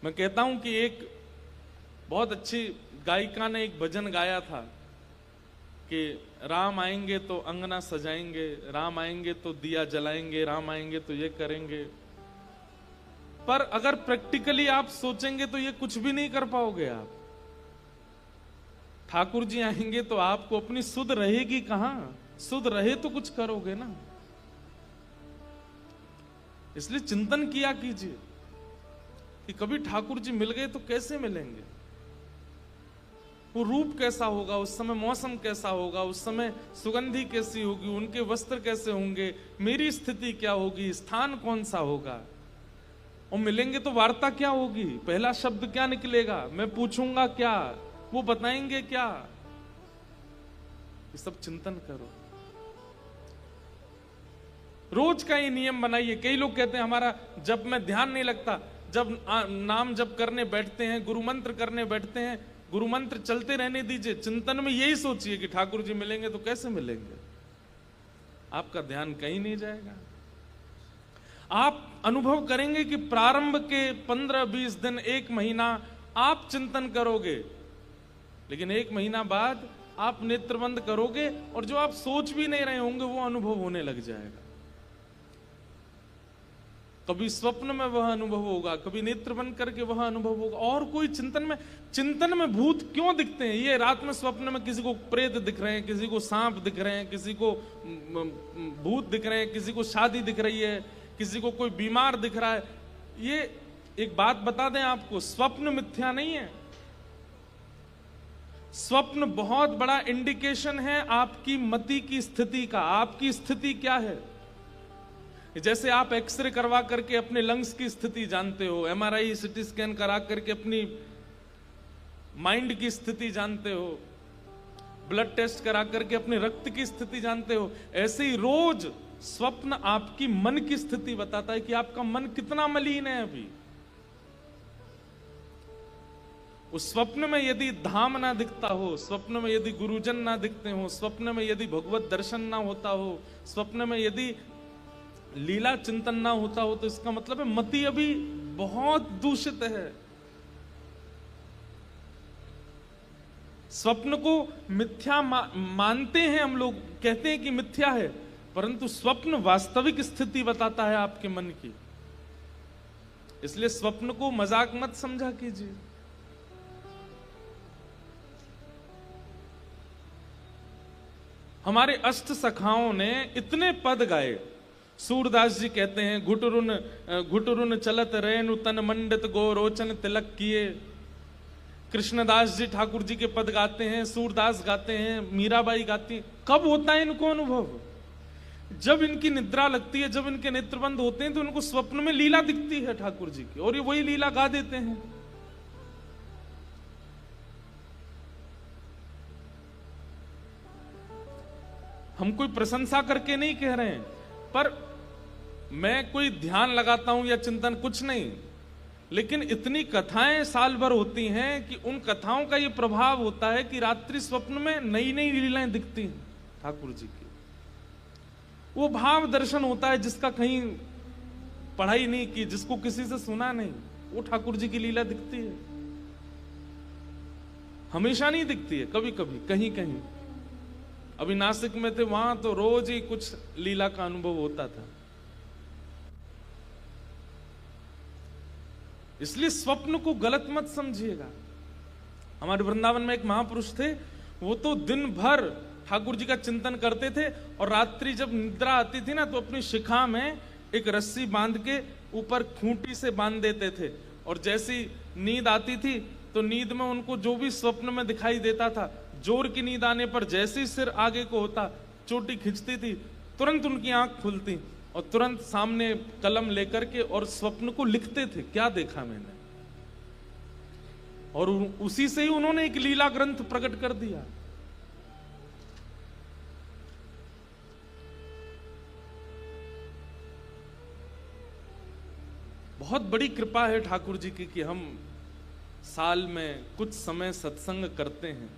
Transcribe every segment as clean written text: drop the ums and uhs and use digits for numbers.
मैं कहता हूं कि एक बहुत अच्छी गायिका ने एक भजन गाया था कि राम आएंगे तो अंगना सजाएंगे, राम आएंगे तो दिया जलाएंगे, राम आएंगे तो ये करेंगे। पर अगर प्रैक्टिकली आप सोचेंगे तो ये कुछ भी नहीं कर पाओगे आप। ठाकुर जी आएंगे तो आपको अपनी सुध रहेगी कहां, सुध रहे तो कुछ करोगे ना। इसलिए चिंतन किया कीजिए कि कभी ठाकुर जी मिल गए तो कैसे मिलेंगे, वो रूप कैसा होगा, उस समय मौसम कैसा होगा, उस समय सुगंधी कैसी होगी, उनके वस्त्र कैसे होंगे, मेरी स्थिति क्या होगी, स्थान कौन सा होगा, और मिलेंगे तो वार्ता क्या होगी, पहला शब्द क्या निकलेगा, मैं पूछूंगा क्या, वो बताएंगे क्या। ये सब चिंतन करो, रोज का ये नियम बनाइए। कई लोग कहते हैं हमारा जब में ध्यान नहीं लगता, जब नाम जप करने बैठते हैं, गुरु मंत्र करने बैठते हैं, गुरु मंत्र चलते रहने दीजिए, चिंतन में यही सोचिए कि ठाकुर जी मिलेंगे तो कैसे मिलेंगे, आपका ध्यान कहीं नहीं जाएगा। आप अनुभव करेंगे कि प्रारंभ के 15-20 दिन, एक महीना आप चिंतन करोगे, लेकिन एक महीना बाद आप नेत्र बंद करोगे और जो आप सोच भी नहीं रहे होंगे वो अनुभव होने लग जाएगा। कभी स्वप्न में वह अनुभव होगा, कभी नेत्र बंद करके वह अनुभव होगा। और कोई चिंतन में भूत क्यों दिखते हैं? ये रात में स्वप्न में किसी को प्रेत दिख रहे हैं, किसी को सांप दिख रहे हैं, किसी को भूत दिख रहे हैं, किसी को शादी दिख रही है, किसी को कोई बीमार दिख रहा है। ये एक बात बता दें आपको, स्वप्न मिथ्या नहीं है। स्वप्न बहुत बड़ा इंडिकेशन है आपकी मति की स्थिति का। आपकी स्थिति क्या है? जैसे आप एक्सरे करवा करके अपने लंग्स की स्थिति जानते हो, एमआरआई सीटी स्कैन करा करके अपनी माइंड की स्थिति जानते हो, ब्लड टेस्ट करा करके अपने रक्त की स्थिति जानते हो, ऐसे ही रोज स्वप्न आपकी मन की स्थिति बताता है कि आपका मन कितना मलिन है अभी। उस स्वप्न में यदि धाम ना दिखता हो, स्वप्न में यदि गुरुजन ना दिखते हो, स्वप्न में यदि भगवत दर्शन ना होता हो, स्वप्न में यदि लीला चिंतन ना होता हो, तो इसका मतलब है मति अभी बहुत दूषित है। स्वप्न को मिथ्या मानते हैं हम लोग, कहते हैं कि मिथ्या है, परंतु स्वप्न वास्तविक स्थिति बताता है आपके मन की। इसलिए स्वप्न को मजाक मत समझा कीजिए। हमारे अष्ट सखाओं ने इतने पद गाए। सूरदास जी कहते हैं, घुटरुन चलत रेनु तन मंडित गो रोचन तिलक किए। कृष्णदास जी ठाकुर जी के पद गाते हैं, सूरदास गाते हैं, मीराबाई गाती हैं। कब होता है इनको अनुभव? जब इनकी निद्रा लगती है, जब इनके नेत्र बंद होते हैं, तो उनको स्वप्न में लीला दिखती है ठाकुर जी की, और ये वही लीला गा देते हैं। हम कोई प्रशंसा करके नहीं कह रहे हैं, पर मैं कोई ध्यान लगाता हूं या चिंतन, कुछ नहीं, लेकिन इतनी कथाएं साल भर होती हैं कि उन कथाओं का ये प्रभाव होता है कि रात्रि स्वप्न में नई नई लीलाएं दिखती हैं ठाकुर जी की। वो भाव दर्शन होता है जिसका कहीं पढ़ाई नहीं की, जिसको किसी से सुना नहीं, वो ठाकुर जी की लीला दिखती है। हमेशा नहीं दिखती है, कभी कभी कहीं कहीं। अभी नासिक में थे, वहां तो रोज ही कुछ लीला का अनुभव होता था। इसलिए स्वप्न को गलत मत समझिएगा। हमारे वृंदावन में एक महापुरुष थे, वो तो दिन भर ठाकुर जी का चिंतन करते थे, और रात्रि जब निद्रा आती थी ना, तो अपनी शिखा में एक रस्सी बांध के ऊपर खूंटी से बांध देते थे, और जैसी नींद आती थी तो नींद में उनको जो भी स्वप्न में दिखाई देता था, जोर की नींद आने पर जैसे ही सिर आगे को होता, चोटी खिंचती थी, तुरंत उनकी आंख खुलती और तुरंत सामने कलम लेकर के और स्वप्न को लिखते थे, क्या देखा मैंने। और उसी से ही उन्होंने एक लीला ग्रंथ प्रकट कर दिया। बहुत बड़ी कृपा है ठाकुर जी की कि हम साल में कुछ समय सत्संग करते हैं,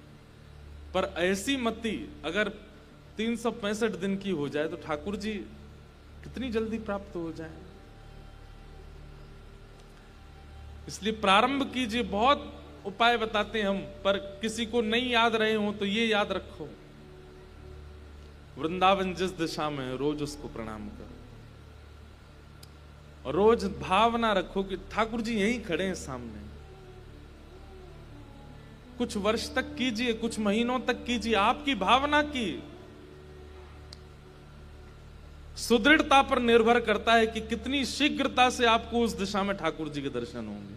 पर ऐसी मति अगर 365 दिन की हो जाए तो ठाकुर जी कितनी जल्दी प्राप्त हो जाए। इसलिए प्रारंभ कीजिए। बहुत उपाय बताते हैं हम, पर किसी को नहीं याद रहे हो तो ये याद रखो, वृंदावन जिस दिशा में है रोज उसको प्रणाम करो, और रोज भावना रखो कि ठाकुर जी यहीं खड़े हैं सामने। कुछ वर्ष तक कीजिए, कुछ महीनों तक कीजिए, आपकी भावना की सुदृढ़ता पर निर्भर करता है कि कितनी शीघ्रता से आपको उस दिशा में ठाकुर जी के दर्शन होंगे।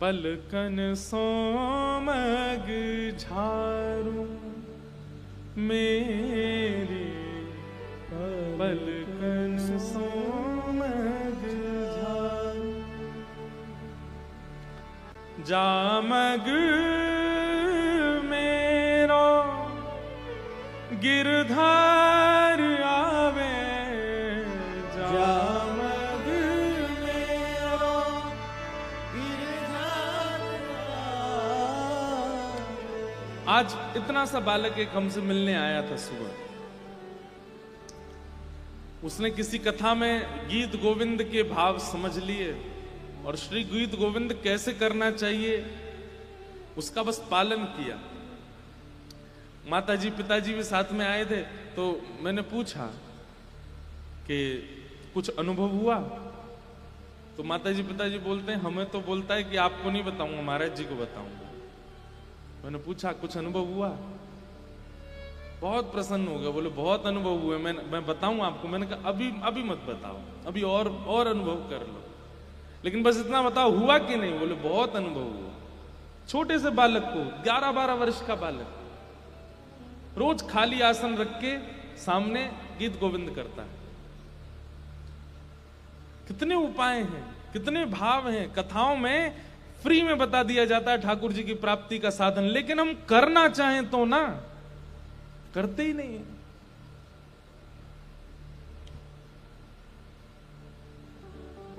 पलकन सोमग झारू मेरी, पलकन सोमग झारू, जामग मेरो गिरधार आवे, जामग मेरो गिरधार आवे। आज इतना सा बालक एक हमसे मिलने आया था सुबह। उसने किसी कथा में गीत गोविंद के भाव समझ लिए और श्री गीत गोविंद कैसे करना चाहिए उसका बस पालन किया। माताजी पिताजी भी साथ में आए थे, तो मैंने पूछा कि कुछ अनुभव हुआ, तो माताजी पिताजी बोलते हैं हमें तो बोलता है कि आपको नहीं बताऊंगा, महाराज जी को बताऊंगा। मैंने पूछा कुछ अनुभव हुआ? बहुत प्रसन्न हो गया, बोले बहुत अनुभव हुए, मैं बताऊं आपको। मैंने कहा अभी मत बताओ, अभी और अनुभव कर लो, लेकिन बस इतना बताओ हुआ कि नहीं। बोले बहुत अनुभव हुआ। छोटे से बालक को, 11-12 वर्ष का बालक, रोज खाली आसन रख के सामने गीत गोविंद करता है। कितने उपाय हैं, कितने भाव हैं। कथाओं में फ्री में बता दिया जाता है ठाकुर जी की प्राप्ति का साधन, लेकिन हम करना चाहें तो ना, करते ही नहीं है।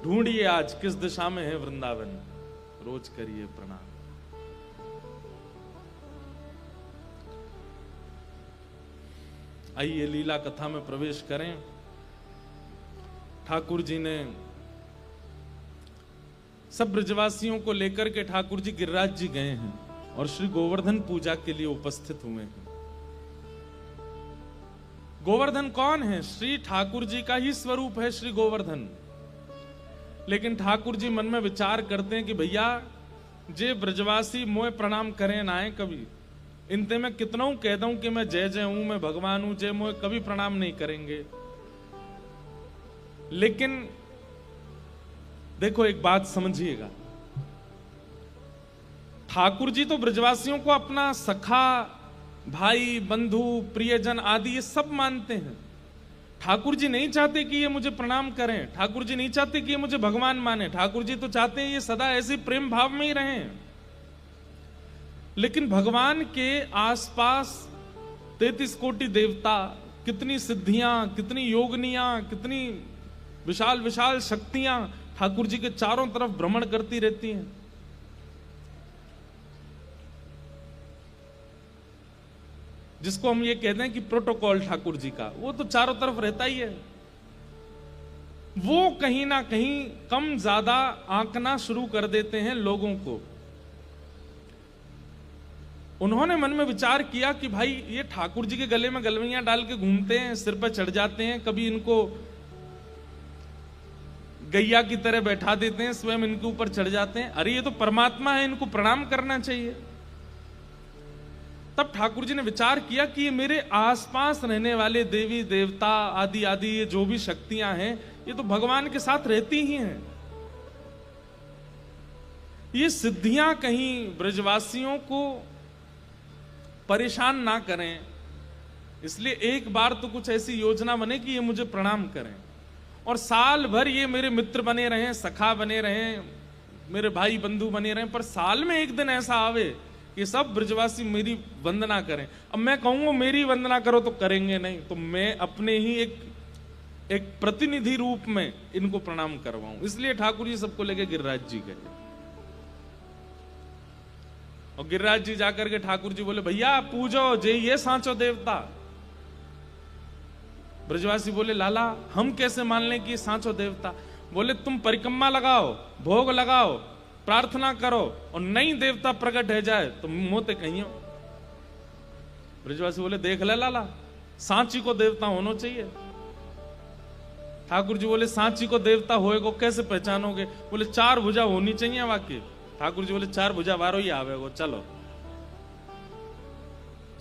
ढूंढिए आज किस दिशा में है वृंदावन, रोज करिए प्रणाम। आइए लीला कथा में प्रवेश करें। ठाकुर जी ने सब ब्रजवासियों को लेकर के ठाकुर जी गिरिराज जी गए हैं और श्री गोवर्धन पूजा के लिए उपस्थित हुए हैं। गोवर्धन कौन है? श्री ठाकुर जी का ही स्वरूप है श्री गोवर्धन। लेकिन ठाकुर जी मन में विचार करते हैं कि भैया जे ब्रजवासी मोए प्रणाम करें ना आए कभी, इनते मैं कितना कह दूं कि मैं जय जय हूं, मैं भगवान हूं, जय मोए कभी प्रणाम नहीं करेंगे। लेकिन देखो एक बात समझिएगा, ठाकुर जी तो ब्रजवासियों को अपना सखा, भाई, बंधु, प्रियजन आदि ये सब मानते हैं। ठाकुर जी नहीं चाहते कि ये मुझे प्रणाम करें, ठाकुर जी नहीं चाहते कि ये मुझे भगवान माने। ठाकुर जी तो चाहते हैं ये सदा ऐसे प्रेम भाव में ही रहें। लेकिन भगवान के आसपास 33 कोटि देवता, कितनी सिद्धियां, कितनी योगनियां, कितनी विशाल विशाल शक्तियां ठाकुर जी के चारों तरफ भ्रमण करती रहती हैं। जिसको हम ये कहते हैं कि प्रोटोकॉल ठाकुर जी का, वो तो चारों तरफ रहता ही है। वो कहीं ना कहीं कम ज्यादा आंकना शुरू कर देते हैं लोगों को। उन्होंने मन में विचार किया कि भाई ये ठाकुर जी के गले में गलवैयां डाल के घूमते हैं, सिर पर चढ़ जाते हैं, कभी इनको गैया की तरह बैठा देते हैं, स्वयं इनके ऊपर चढ़ जाते हैं। अरे ये तो परमात्मा है, इनको प्रणाम करना चाहिए। तब ठाकुर जी ने विचार किया कि ये मेरे आसपास रहने वाले देवी देवता आदि आदि ये जो भी शक्तियां हैं, ये तो भगवान के साथ रहती ही हैं। ये सिद्धियां कहीं ब्रजवासियों को परेशान ना करें, इसलिए एक बार तो कुछ ऐसी योजना बने कि ये मुझे प्रणाम करें और साल भर ये मेरे मित्र बने रहें, सखा बने रहें, मेरे भाई बंधु बने रहें, पर साल में एक दिन ऐसा आवे कि सब ब्रजवासी मेरी वंदना करें। अब मैं कहूंगा मेरी वंदना करो तो करेंगे नहीं, तो मैं अपने ही एक प्रतिनिधि रूप में इनको प्रणाम करवाऊं। इसलिए ठाकुर जी सबको लेके गिरिराज जी गए और गिरिराज जी जाकर के ठाकुर जी बोले भैया पूजो जे ये सांचो देवता। ब्रजवासी बोले लाला हम कैसे मान लें कि सांचो देवता? बोले तुम परिक्रमा लगाओ, भोग लगाओ, प्रार्थना करो और नई देवता प्रकट है जाए तो मोते कहियो। ब्रजवासी बोले देख ले लाला, सांची को देवता होना चाहिए। ठाकुर जी बोले सांची को देवता होएगो कैसे पहचानोगे? बोले 4 भुजा होनी चाहिए वाकई। ठाकुर जी बोले 4 भुजा वारो ही आवेगो, चलो।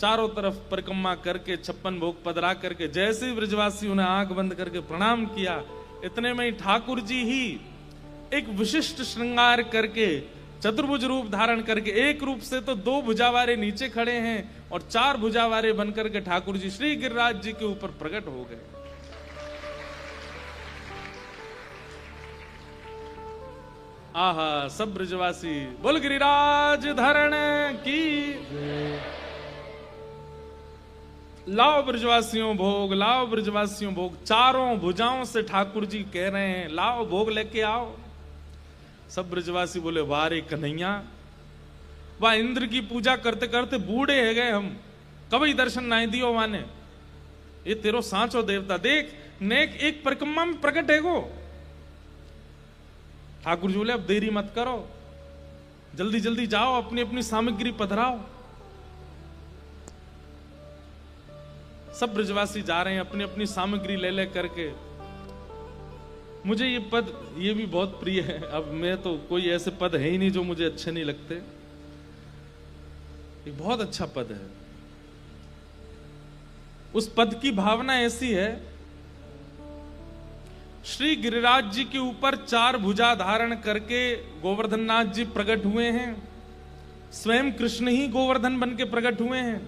चारों तरफ परिक्रमा करके 56 भोग पधरा करके जैसे ही ब्रजवासियों ने आंख बंद करके प्रणाम किया, इतने में ही ठाकुर जी ही एक विशिष्ट श्रृंगार करके चतुर्भुज रूप धारण करके, एक रूप से तो 2 भुजावारे नीचे खड़े हैं और 4 भुजावारे बनकर के ठाकुर जी श्री गिरिराज जी के ऊपर प्रकट हो गए। आहा, सब ब्रजवासी बोल गिरिराज धरण की। लाओ ब्रजवासियों भोग, लाओ ब्रजवासियों भोग। चारों भुजाओं से ठाकुर जी कह रहे हैं लाओ भोग लेके आओ। सब ब्रजवासी बोले वाह रे कन्हैया, वाह इंद्र की पूजा करते करते बूढ़े है गए हम, कभी दर्शन नहीं दियो माने। ये तेरो सांचो देवता देख नेक एक परिक्रमा में प्रकट है गो। ठाकुर जी बोले अब देरी मत करो, जल्दी जल्दी जाओ, अपनी अपनी सामग्री पधराओ। सब ब्रजवासी जा रहे हैं अपनी अपनी सामग्री ले ले करके। मुझे ये पद ये भी बहुत प्रिय है। अब मैं तो कोई ऐसे पद है ही नहीं जो मुझे अच्छे नहीं लगते। एक बहुत अच्छा पद है। उस पद की भावना ऐसी है, श्री गिरिराज जी के ऊपर 4 भुजा धारण करके गोवर्धन नाथ जी प्रकट हुए हैं। स्वयं कृष्ण ही गोवर्धन बन के प्रकट हुए हैं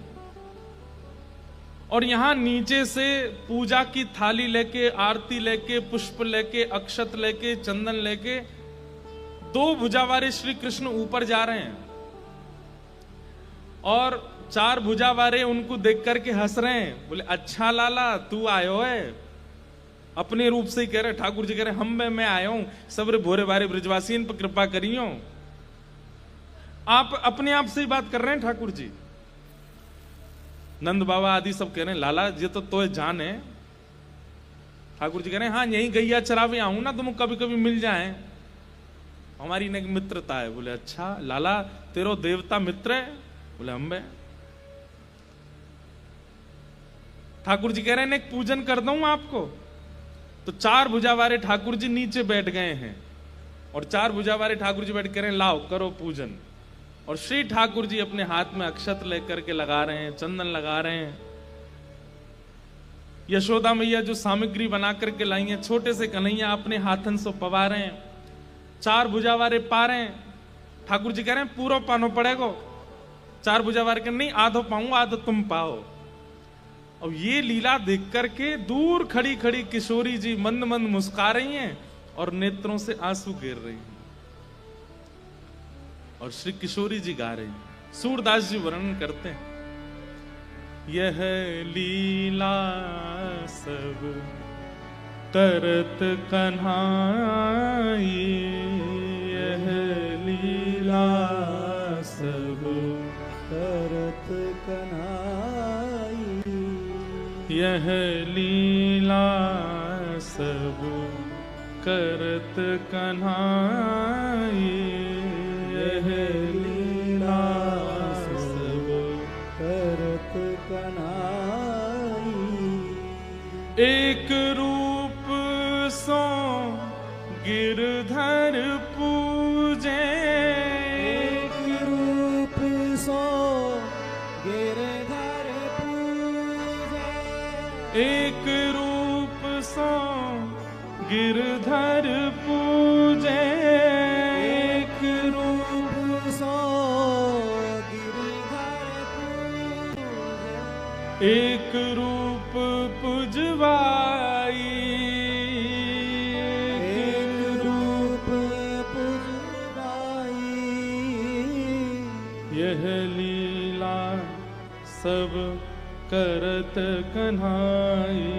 और यहां नीचे से पूजा की थाली लेके, आरती लेके, पुष्प लेके, अक्षत लेके, चंदन लेके 2 भुजावारे श्री कृष्ण ऊपर जा रहे हैं और 4 भुजावारे उनको देख करके हंस रहे हैं। बोले अच्छा लाला तू आयो है। अपने रूप से ही कह रहे, ठाकुर जी कह रहे हम मैं आया हूं, सबरे भोरे बारे ब्रजवासी इन पर कृपा करियो। आप अपने आप से ही बात कर रहे हैं ठाकुर जी। नंद बाबा आदि सब कह रहे हैं लाला ये तो जान है। ठाकुर जी कह रहे हैं हाँ यही गैया चरावे आऊं ना, तुम कभी कभी मिल जाए, हमारी एक मित्रता है। बोले अच्छा लाला तेरो देवता मित्र है? बोले हम। ठाकुर जी कह रहे हैं एक पूजन कर दूं आपको। तो 4 भुजावारे ठाकुर जी नीचे बैठ गए हैं और 4 भुजावारे ठाकुर जी बैठ कर लाओ करो पूजन। और श्री ठाकुर जी अपने हाथ में अक्षत लेकर के लगा रहे हैं, चंदन लगा रहे हैं। यशोदा मैया जो सामग्री बना करके लाई है, छोटे से कन्हैया अपने हाथन से पवा रहे हैं। 4 भुजावारे पा रहे हैं। ठाकुर जी कह रहे हैं पूरा पानो पड़ेगो। 4 भुजावारे कह नहीं आधो पाऊं, आधो तुम पाओ। और ये लीला देख करके दूर खड़ी खड़ी किशोरी जी मंद मंद मुस्कुरा रही हैं और नेत्रों से आंसू गिर रही हैं। और श्री किशोरी जी गा रहे हैं। सूरदास जी वर्णन करते हैं, यह लीला सब तरत कन्हाई, यह लीला सब तरत कन्हाई, यह लीला सब करत कन्हाई, यह लीला सब करत कन्हाई। एक रूप सो गिरधर पूजे, एक रूप सो गिरधर पूजे, एक रूप सो गिरधर पूजे, एक रूप सो गिरधर पूजे, एक रूप पुजवाई, एक रूप पुजवाई, यह लीला सब करत कन्हाई,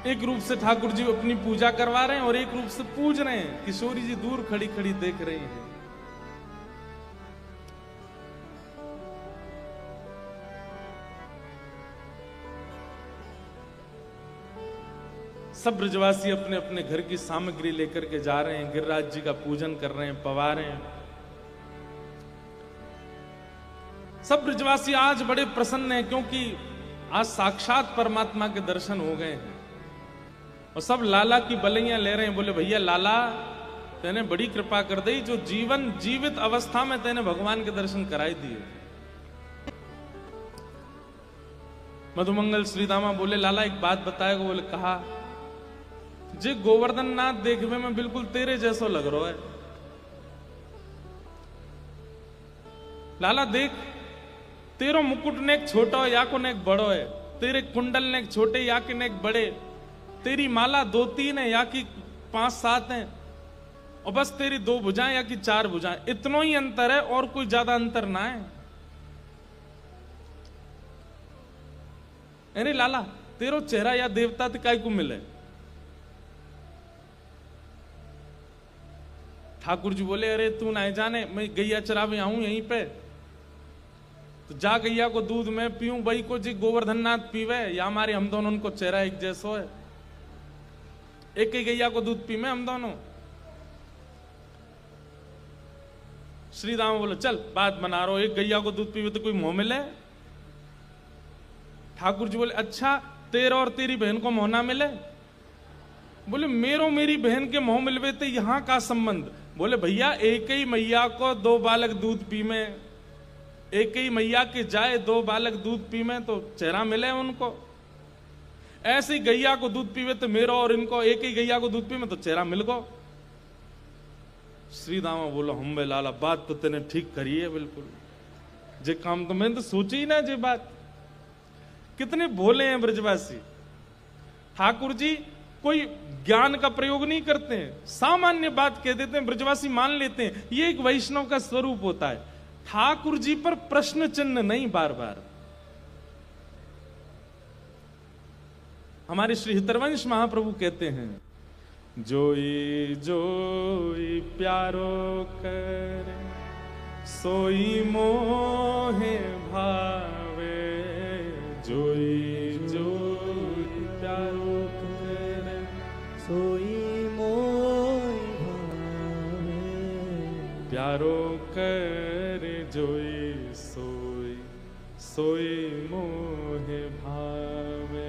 एक रूप से ठाकुर जी अपनी पूजा करवा रहे हैं और एक रूप से पूज रहे हैं। किशोरी जी दूर खड़ी खड़ी देख रही हैं। सब ब्रजवासी अपने अपने घर की सामग्री लेकर के जा रहे हैं, गिरिराज जी का पूजन कर रहे हैं, पवा रहे हैं। सब ब्रजवासी आज बड़े प्रसन्न हैं क्योंकि आज साक्षात परमात्मा के दर्शन हो गए हैं। और सब लाला की बलैया ले रहे हैं। बोले भैया लाला, तेने बड़ी कृपा कर दी, जो जीवन जीवित अवस्था में तेने भगवान के दर्शन कराई दिए। मधुमंगल श्रीदामा बोले लाला एक बात बताएगा। बोले कहा, जे गोवर्धन नाथ देखने में बिल्कुल तेरे जैसो लग रहा है। लाला देख, तेरो मुकुट ने एक छोटा है या को ने एक बड़ो है, तेरे कुंडल ने एक छोटे या के ने एक बड़े, तेरी माला 2-3 है या की 5-7 है, और बस तेरी 2 भुजाएं या की 4 भुजाएं, इतना ही अंतर है और कोई ज्यादा अंतर ना है। अरे लाला, तेरो चेहरा या देवता काय को मिले। ठाकुर जी बोले अरे तू ना जाने, मैं गैया चरावे आऊं यहीं पे, तो जा गैया को दूध में पीऊं, भाई को जी गोवर्धन नाथ पीवे या हमारे हम दोनों उनको चेहरा एक जैसो है, एक ही गैया को दूध पीवे हम दोनों। श्री राम बोले चल बात बना रहा हो, एक गैया को दूध पीवे तो कोई मोह मिले। ठाकुर जी बोले अच्छा, तेरा और तेरी बहन को मोह ना मिले। बोले मेरो मेरी बहन के मोह मिलवे तो यहां का संबंध। बोले भैया एक ही मैया को 2 बालक दूध पी में, एक ही मैया के जाए 2 बालक दूध पी में तो चेहरा मिले उनको। ऐसे ही गैया को दूध पीवे तो मेरो और इनको एक ही गैया को दूध पी में तो चेहरा मिल गो। श्री दामा बोलो हम बे लाला, बात तो तेने ठीक करी है बिल्कुल, जे काम तो मैंने तो सोची ही ना जे बात। कितने भोले हैं ब्रजवासी। ठाकुर जी कोई ज्ञान का प्रयोग नहीं करते हैं, सामान्य बात कह देते हैं, ब्रजवासी मान लेते हैं। ये एक वैष्णव का स्वरूप होता है। ठाकुर जी पर प्रश्न चिन्ह नहीं बार बार। हमारे श्री हितरवंश महाप्रभु कहते हैं, जोई जोई प्यारो करे सोई मोहे भावे, जोई जोई प्यारो करे सोई मोहे भावे, प्यारो करे जोई सोई सोई मोहे भावे,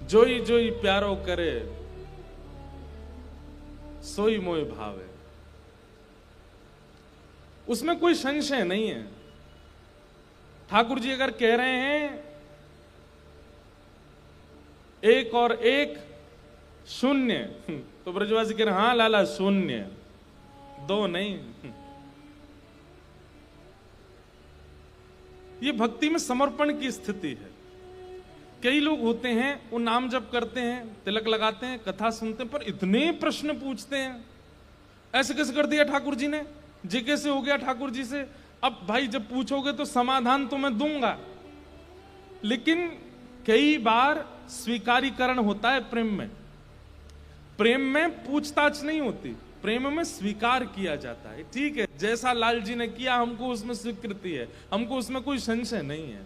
जोई जोई प्यारो करे सोई मोय भावे। उसमें कोई संशय नहीं है। ठाकुर जी अगर कह रहे हैं 1 और 1 0, तो ब्रजवासी कह रहे हाँ लाला 0, 2 नहीं। ये भक्ति में समर्पण की स्थिति है। कई लोग होते हैं वो नाम जप करते हैं, तिलक लगाते हैं, कथा सुनते हैं, पर इतने प्रश्न पूछते हैं, ऐसे कैसे कर दिया ठाकुर जी ने, जे कैसे हो गया ठाकुर जी से। अब भाई जब पूछोगे तो समाधान तो मैं दूंगा, लेकिन कई बार स्वीकारीकरण होता है प्रेम में। प्रेम में पूछताछ नहीं होती, प्रेम में स्वीकार किया जाता है। ठीक है, जैसा लाल जी ने किया हमको उसमें स्वीकृति है, हमको उसमें कोई संशय नहीं है।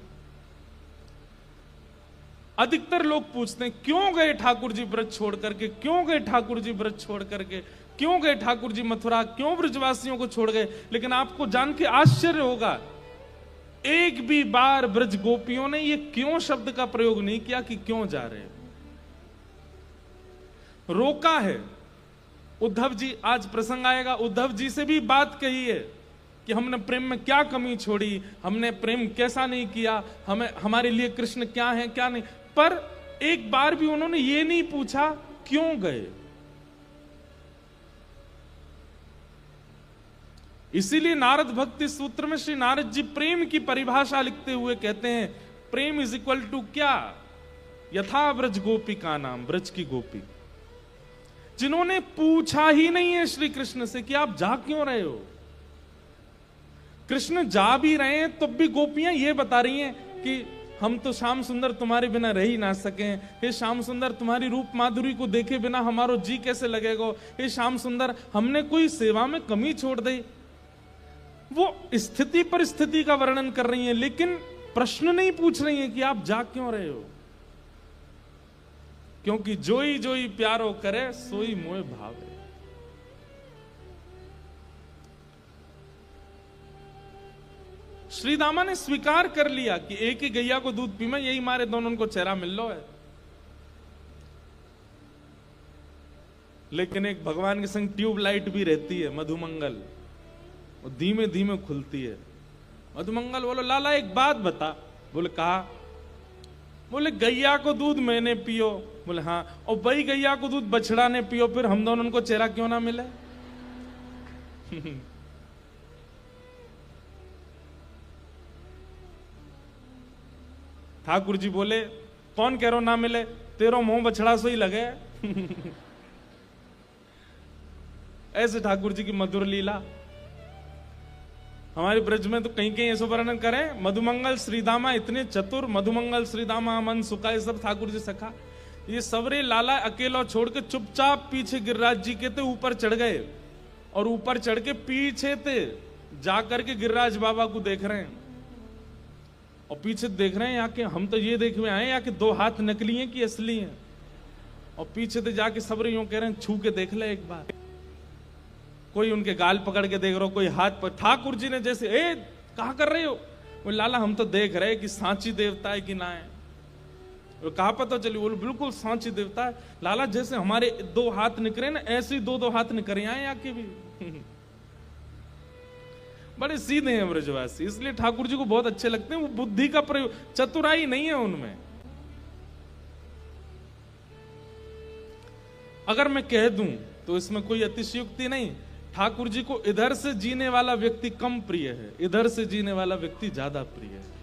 अधिकतर लोग पूछते हैं क्यों गए ठाकुर जी ब्रज छोड़ करके, क्यों गए ठाकुर जी ब्रज छोड़ करके, क्यों गए ठाकुर जी मथुरा, क्यों ब्रजवासियों को छोड़ गए। लेकिन आपको जान के आश्चर्य होगा, एक भी बार ब्रज गोपियों ने ये क्यों शब्द का प्रयोग नहीं किया कि क्यों जा रहे हैं। रोका है। उद्धव जी, आज प्रसंग आएगा, उद्धव जी से भी बात कही है कि हमने प्रेम में क्या कमी छोड़ी, हमने प्रेम कैसा नहीं किया, हमें हमारे लिए कृष्ण क्या है क्या नहीं। पर एक बार भी उन्होंने ये नहीं पूछा क्यों गए। इसीलिए नारद भक्ति सूत्र में श्री नारद जी प्रेम की परिभाषा लिखते हुए कहते हैं, प्रेम इज इक्वल टू क्या, यथा ब्रज गोपी का नाम, ब्रज की गोपी, जिन्होंने पूछा ही नहीं है श्री कृष्ण से कि आप जा क्यों रहे हो, कृष्ण जा भी रहे हैं तो भी गोपियां ये बता रही हैं कि हम तो श्याम सुंदर तुम्हारे बिना रह ही ना सके। हे श्याम सुंदर, तुम्हारी रूप माधुरी को देखे बिना हमारो जी कैसे लगेगा। हे श्याम सुंदर, हमने कोई सेवा में कमी छोड़ दी। वो स्थिति परिस्थिति का वर्णन कर रही हैं, लेकिन प्रश्न नहीं पूछ रही हैं कि आप जा क्यों रहे हो। क्योंकि जोई जोई प्यारो करे सोई मोह भावे। श्री दामा ने स्वीकार कर लिया कि एक ही गैया को दूध पी में यही मारे दोनों को चेहरा मिल लो है। लेकिन एक भगवान के संग ट्यूबलाइट भी रहती है, मधुमंगल, वो धीमे धीमे खुलती है। मधुमंगल बोलो लाला एक बात बता। बोले कहा। बोले गैया को दूध मैंने पियो। बोले हाँ। और वही गैया को दूध बछड़ा ने पियो, फिर हम दोनों को चेहरा क्यों ना मिले। ठाकुर जी बोले कौन कह रहा ना मिले, तेरो मुंह बछड़ा सो ही लगे। ऐसे ठाकुर जी की मधुर लीला। हमारे ब्रज में तो कहीं कहीं ऐसा वर्णन करें, मधुमंगल श्रीदामा इतने चतुर, मधुमंगल श्रीदामा मन सुखा, ये सब ठाकुर जी सखा। ये सबरे लाला अकेला छोड़ के चुपचाप पीछे गिरिराज जी के थे ऊपर चढ़ गए, और ऊपर चढ़ के पीछे थे जाकर के गिरिराज बाबा को देख रहे हैं। और पीछे देख रहे हैं यहाँ के, हम तो ये देख में आए यहाँ के दो हाथ नकली हैं कि असली हैं। और पीछे तो जाके सबरे यूं कह रहे हैं छू के देख ले एक बार। कोई उनके गाल पकड़ के देख रहा हो, कोई हाथ पर। ठाकुर जी ने जैसे ए कहा कर रहे हो। वो लाला हम तो देख रहे कि सांची देवता है कि ना है। वो कहा पता चली। बोले बिल्कुल सांची देवता है लाला, जैसे हमारे दो हाथ निकले ना ऐसे ही दो हाथ निकले आए यहाँ के भी। बड़े सीधे हैं ब्रजवासी, इसलिए ठाकुर जी को बहुत अच्छे लगते हैं। वो बुद्धि का प्रयोग, चतुराई नहीं है उनमें। अगर मैं कह दूं तो इसमें कोई अतिशयोक्ति नहीं। ठाकुर जी को इधर से जीने वाला व्यक्ति कम प्रिय है, इधर से जीने वाला व्यक्ति ज्यादा प्रिय है।